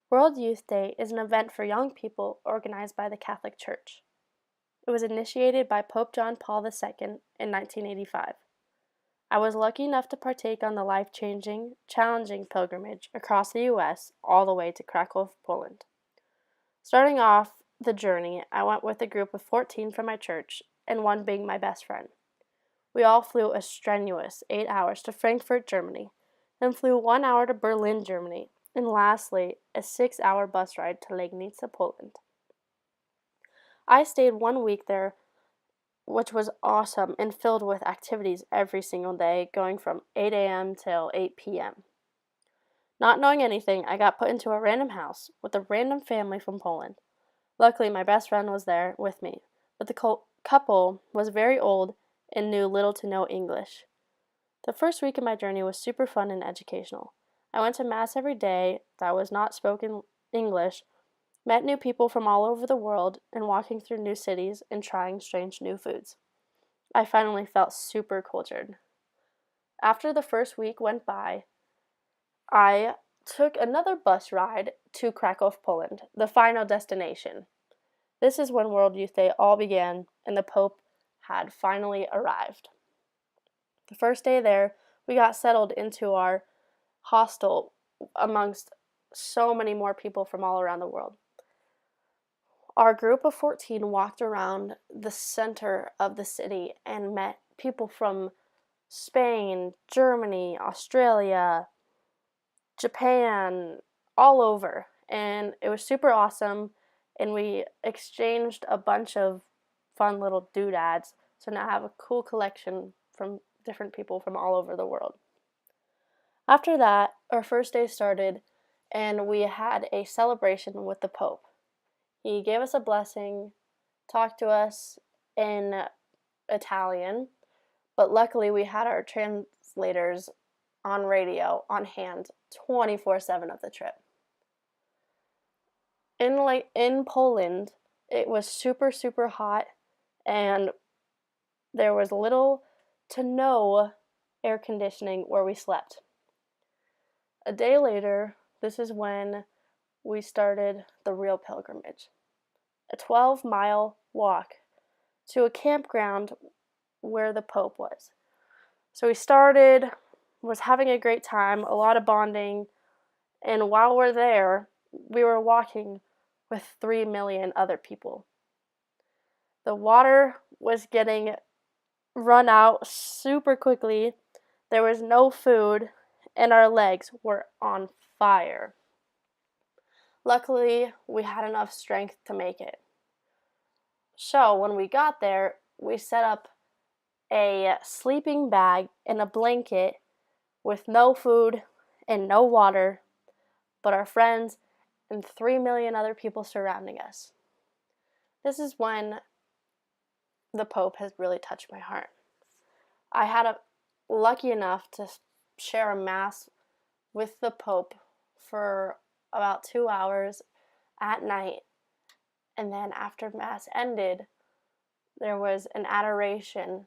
World Youth Day is an event for young people organized by the Catholic Church. It was initiated by Pope John Paul II in 1985. I was lucky enough to partake on the life-changing, challenging pilgrimage across the U.S. all the way to Krakow, Poland. Starting off the journey, I went with a group of 14 from my church, and one being my best friend. We all flew a strenuous 8 hours to Frankfurt, Germany, then flew 1 hour to Berlin, Germany, and lastly, a 6-hour bus ride to Legnica, Poland. I stayed 1 week there, which was awesome and filled with activities every single day, going from 8 a.m. till 8 p.m. Not knowing anything, I got put into a random house with a random family from Poland. Luckily, my best friend was there with me, but the couple was very old and knew little to no English. The first week of my journey was super fun and educational. I went to Mass every day that was not spoken English, met new people from all over the world, and walking through new cities and trying strange new foods. I finally felt super cultured. After the first week went by, I took another bus ride to Krakow, Poland, the final destination. This is when World Youth Day all began and the Pope had finally arrived. The first day there, we got settled into our hostel amongst so many more people from all around the world. Our group of 14 walked around the center of the city and met people from Spain, Germany, Australia, Japan, all over. And it was super awesome. And we exchanged a bunch of fun little doodads. So now I have a cool collection from different people from all over the world. After that, our first day started, and we had a celebration with the Pope. He gave us a blessing, talked to us in Italian, but luckily we had our translators on radio on hand 24/7 of the trip. In Poland, it was super, super hot, and there was little to no air conditioning where we slept. A day later, this is when we started the real pilgrimage. A 12-mile walk to a campground where the Pope was. So we started, was having a great time, a lot of bonding, and while we're there, we were walking with 3 million other people. The water was getting run out super quickly, there was no food, and our legs were on fire. Luckily, we had enough strength to make it. So when we got there, we set up a sleeping bag and a blanket with no food and no water, but our friends and 3 million other people surrounding us. This is when the Pope has really touched my heart. I had lucky enough to share a Mass with the Pope for about 2 hours at night, and then after Mass ended, there was an adoration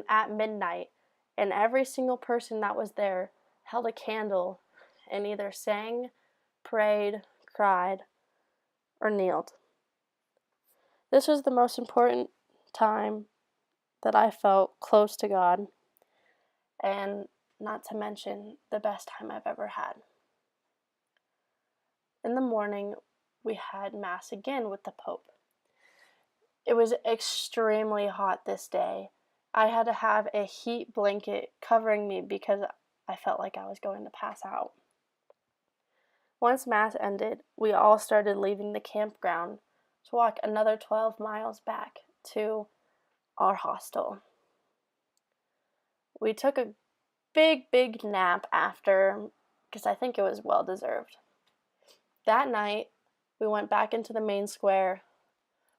at midnight, and every single person that was there held a candle and either sang, prayed, cried, or kneeled. This was the most important time that I felt close to God, and not to mention the best time I've ever had. In the morning, we had Mass again with the Pope. It was extremely hot this day. I had to have a heat blanket covering me because I felt like I was going to pass out. Once Mass ended, we all started leaving the campground to walk another 12 miles back to our hostel. We took a big nap after, because I think it was well deserved. That night, we went back into the main square,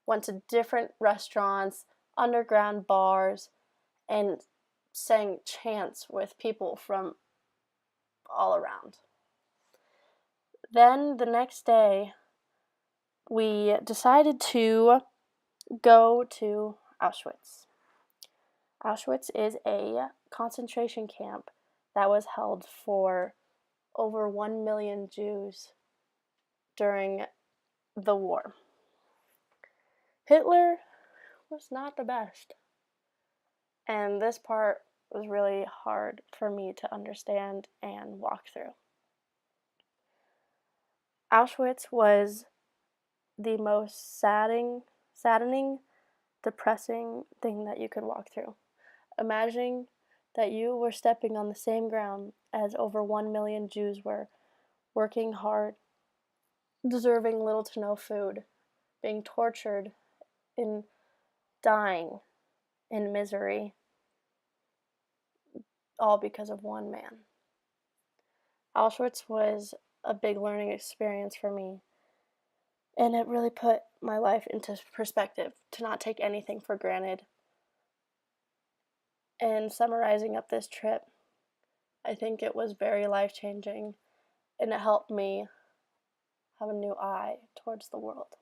went to different restaurants, underground bars, and sang chants with people from all around. Then the next day, we decided to go to Auschwitz. Auschwitz is a concentration camp that was held for over 1 million Jews during the war. Hitler was not the best. And this part was really hard for me to understand and walk through. Auschwitz was the most saddening, depressing thing that you could walk through. Imagining that you were stepping on the same ground as over 1 million Jews were, working hard, deserving little to no food, being tortured, and dying in misery, all because of one man. Auschwitz was a big learning experience for me, and it really put my life into perspective, to not take anything for granted. And summarizing up this trip, I think it was very life-changing, and it helped me have a new eye towards the world.